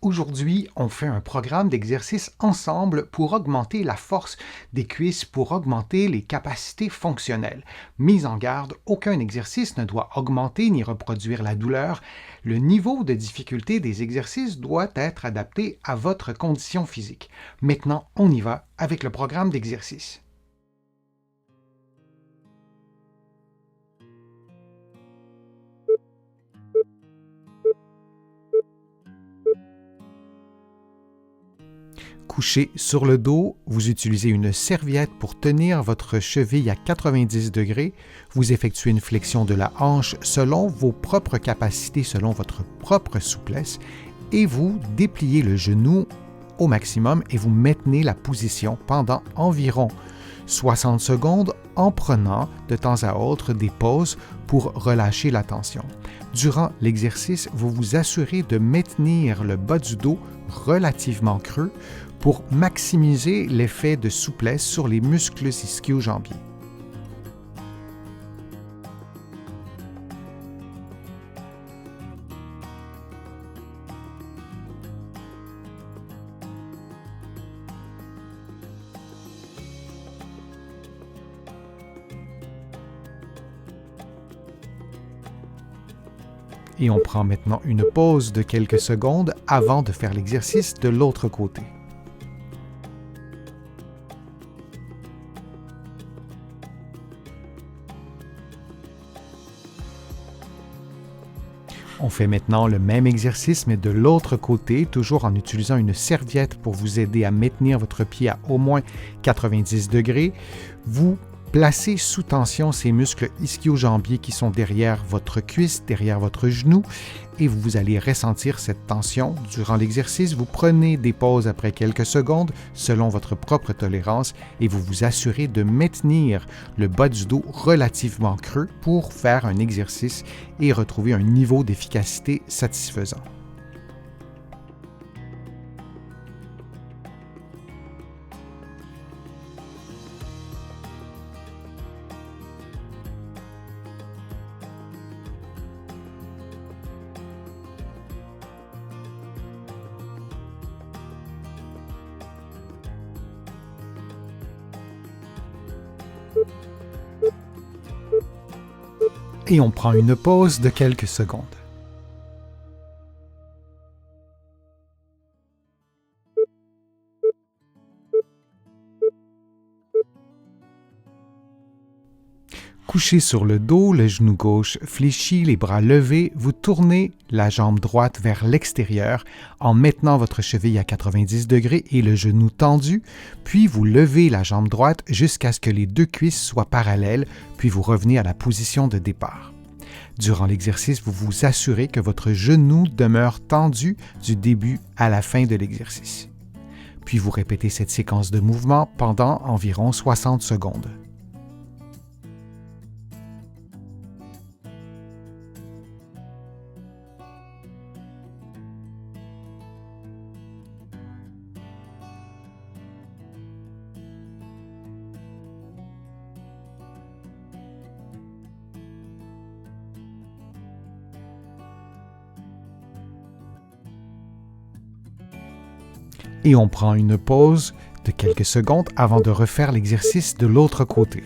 Aujourd'hui, on fait un programme d'exercice ensemble pour augmenter la force des cuisses, pour augmenter les capacités fonctionnelles. Mise en garde, aucun exercice ne doit augmenter ni reproduire la douleur. Le niveau de difficulté des exercices doit être adapté à votre condition physique. Maintenant, on y va avec le programme d'exercice. Couché sur le dos, vous utilisez une serviette pour tenir votre cheville à 90 degrés. Vous effectuez une flexion de la hanche selon vos propres capacités, selon votre propre souplesse, et vous dépliez le genou au maximum et vous maintenez la position pendant environ 60 secondes en prenant de temps à autre des pauses pour relâcher la tension. Durant l'exercice, vous vous assurez de maintenir le bas du dos relativement creux pour maximiser l'effet de souplesse sur les muscles ischio-jambiers. Et on prend maintenant une pause de quelques secondes avant de faire l'exercice de l'autre côté. On fait maintenant le même exercice, mais de l'autre côté, toujours en utilisant une serviette pour vous aider à maintenir votre pied à au moins 90 degrés. Vous placez sous tension ces muscles ischio-jambiers qui sont derrière votre cuisse, derrière votre genou, et vous allez ressentir cette tension durant l'exercice. Vous prenez des pauses après quelques secondes selon votre propre tolérance et vous vous assurez de maintenir le bas du dos relativement creux pour faire un exercice et retrouver un niveau d'efficacité satisfaisant. Et on prend une pause de quelques secondes. Couché sur le dos, le genou gauche fléchi, les bras levés, vous tournez la jambe droite vers l'extérieur en maintenant votre cheville à 90 degrés et le genou tendu, puis vous levez la jambe droite jusqu'à ce que les deux cuisses soient parallèles, puis vous revenez à la position de départ. Durant l'exercice, vous vous assurez que votre genou demeure tendu du début à la fin de l'exercice. Puis vous répétez cette séquence de mouvements pendant environ 60 secondes. Et on prend une pause de quelques secondes avant de refaire l'exercice de l'autre côté.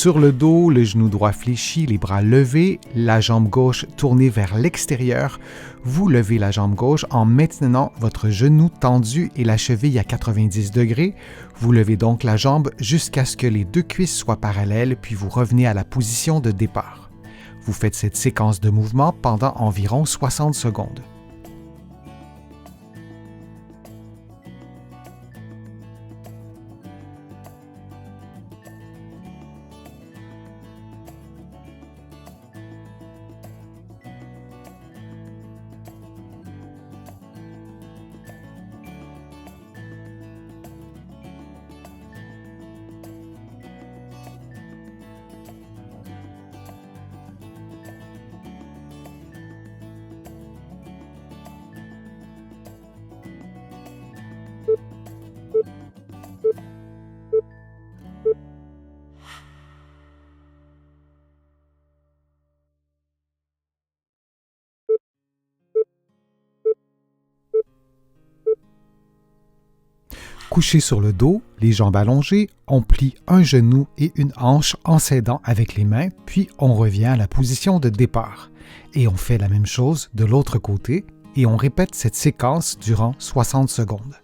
Sur le dos, le genou droit fléchi, les bras levés, la jambe gauche tournée vers l'extérieur. Vous levez la jambe gauche en maintenant votre genou tendu et la cheville à 90 degrés. Vous levez donc la jambe jusqu'à ce que les deux cuisses soient parallèles, puis vous revenez à la position de départ. Vous faites cette séquence de mouvements pendant environ 60 secondes. Couché sur le dos, les jambes allongées, on plie un genou et une hanche en s'aidant avec les mains, puis on revient à la position de départ. Et on fait la même chose de l'autre côté et on répète cette séquence durant 60 secondes.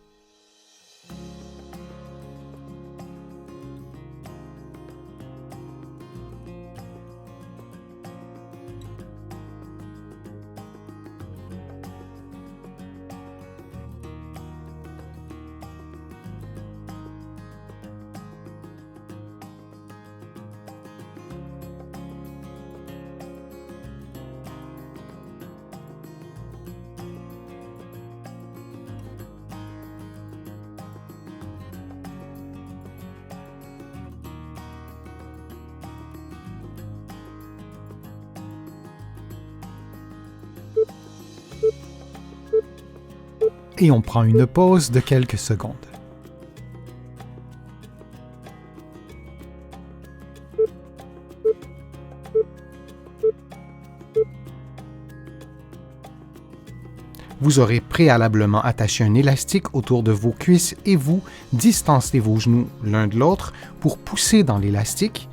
Et on prend une pause de quelques secondes. Vous aurez préalablement attaché un élastique autour de vos cuisses et vous distancez vos genoux l'un de l'autre pour pousser dans l'élastique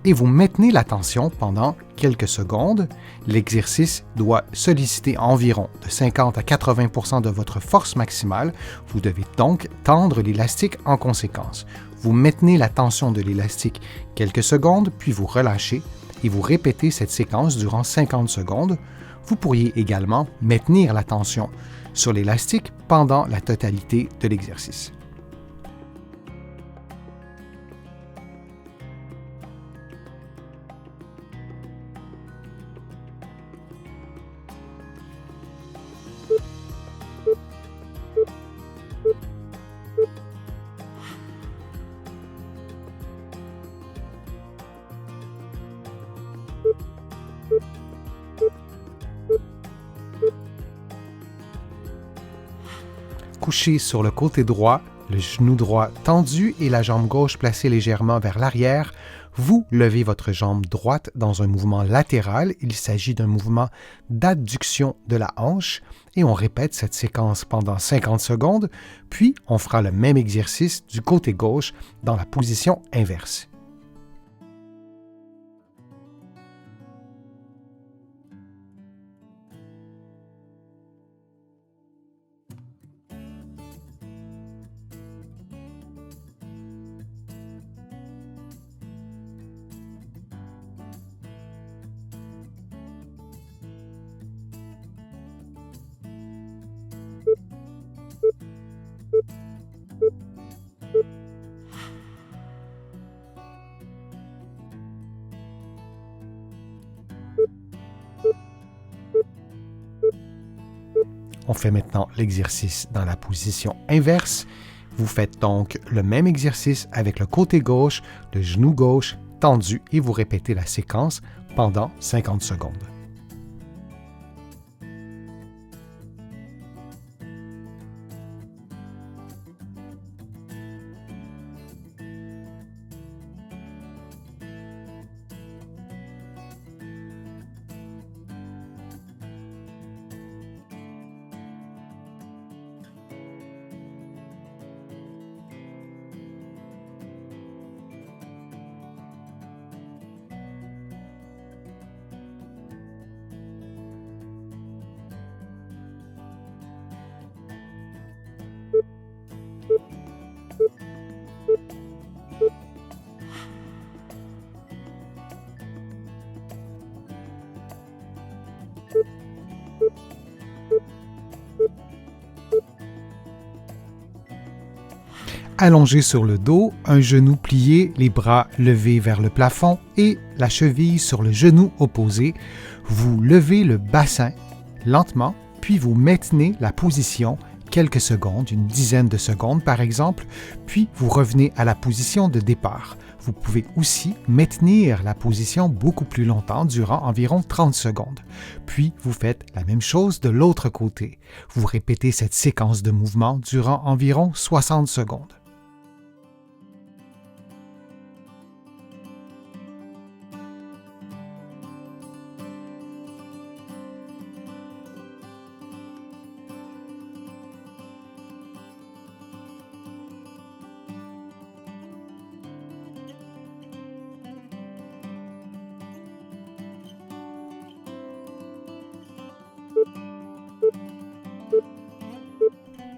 et vous maintenez la tension pendant quelques secondes. L'exercice doit solliciter environ de 50 à 80% de votre force maximale. Vous devez donc tendre l'élastique en conséquence. Vous maintenez la tension de l'élastique quelques secondes, puis vous relâchez et vous répétez cette séquence durant 50 secondes. Vous pourriez également maintenir la tension sur l'élastique pendant la totalité de l'exercice. Couché sur le côté droit, le genou droit tendu et la jambe gauche placée légèrement vers l'arrière, vous levez votre jambe droite dans un mouvement latéral. Il s'agit d'un mouvement d'adduction de la hanche et on répète cette séquence pendant 50 secondes, puis on fera le même exercice du côté gauche dans la position inverse. On fait maintenant l'exercice dans la position inverse. Vous faites donc le même exercice avec le côté gauche, le genou gauche tendu et vous répétez la séquence pendant 50 secondes. Allongé sur le dos, un genou plié, les bras levés vers le plafond et la cheville sur le genou opposé, vous levez le bassin lentement, puis vous maintenez la position quelques secondes, une dizaine de secondes par exemple, puis vous revenez à la position de départ. Vous pouvez aussi maintenir la position beaucoup plus longtemps, durant environ 30 secondes. Puis vous faites la même chose de l'autre côté. Vous répétez cette séquence de mouvements durant environ 60 secondes.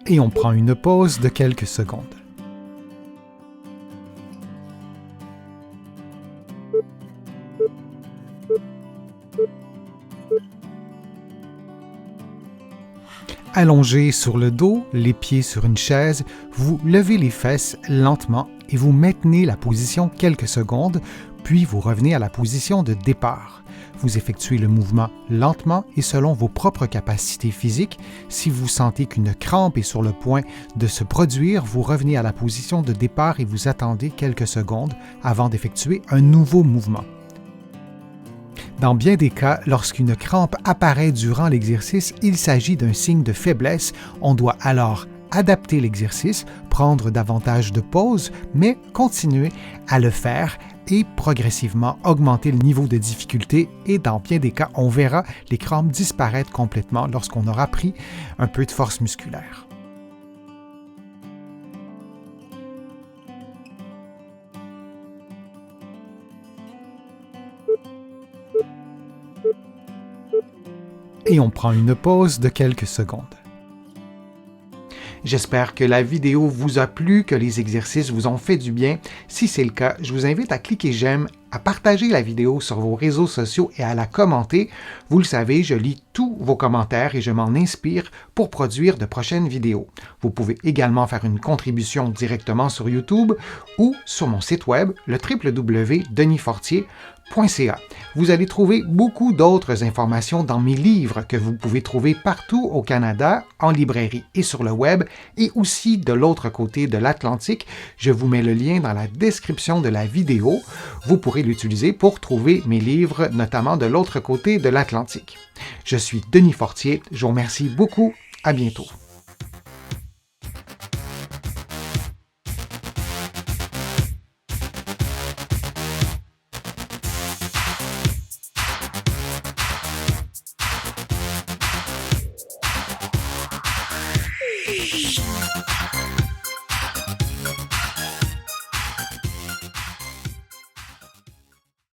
Et on prend une pause de quelques secondes. Allongé sur le dos, les pieds sur une chaise, vous levez les fesses lentement et vous maintenez la position quelques secondes, puis vous revenez à la position de départ. Vous effectuez le mouvement lentement et selon vos propres capacités physiques. Si vous sentez qu'une crampe est sur le point de se produire, vous revenez à la position de départ et vous attendez quelques secondes avant d'effectuer un nouveau mouvement. Dans bien des cas, lorsqu'une crampe apparaît durant l'exercice, il s'agit d'un signe de faiblesse. On doit alors adapter l'exercice, prendre davantage de pauses, mais continuer à le faire et progressivement augmenter le niveau de difficulté et dans bien des cas, on verra les crampes disparaître complètement lorsqu'on aura pris un peu de force musculaire. Et on prend une pause de quelques secondes. J'espère que la vidéo vous a plu, que les exercices vous ont fait du bien. Si c'est le cas, je vous invite à cliquer j'aime, à partager la vidéo sur vos réseaux sociaux et à la commenter. Vous le savez, je lis tous vos commentaires et je m'en inspire pour produire de prochaines vidéos. Vous pouvez également faire une contribution directement sur YouTube ou sur mon site web, le www.denisfortier.ca. Vous allez trouver beaucoup d'autres informations dans mes livres que vous pouvez trouver partout au Canada, en librairie et sur le web, et aussi de l'autre côté de l'Atlantique. Je vous mets le lien dans la description de la vidéo. Vous pourrez l'utiliser pour trouver mes livres, notamment de l'autre côté de l'Atlantique. Je suis Denis Fortier. Je vous remercie beaucoup. À bientôt.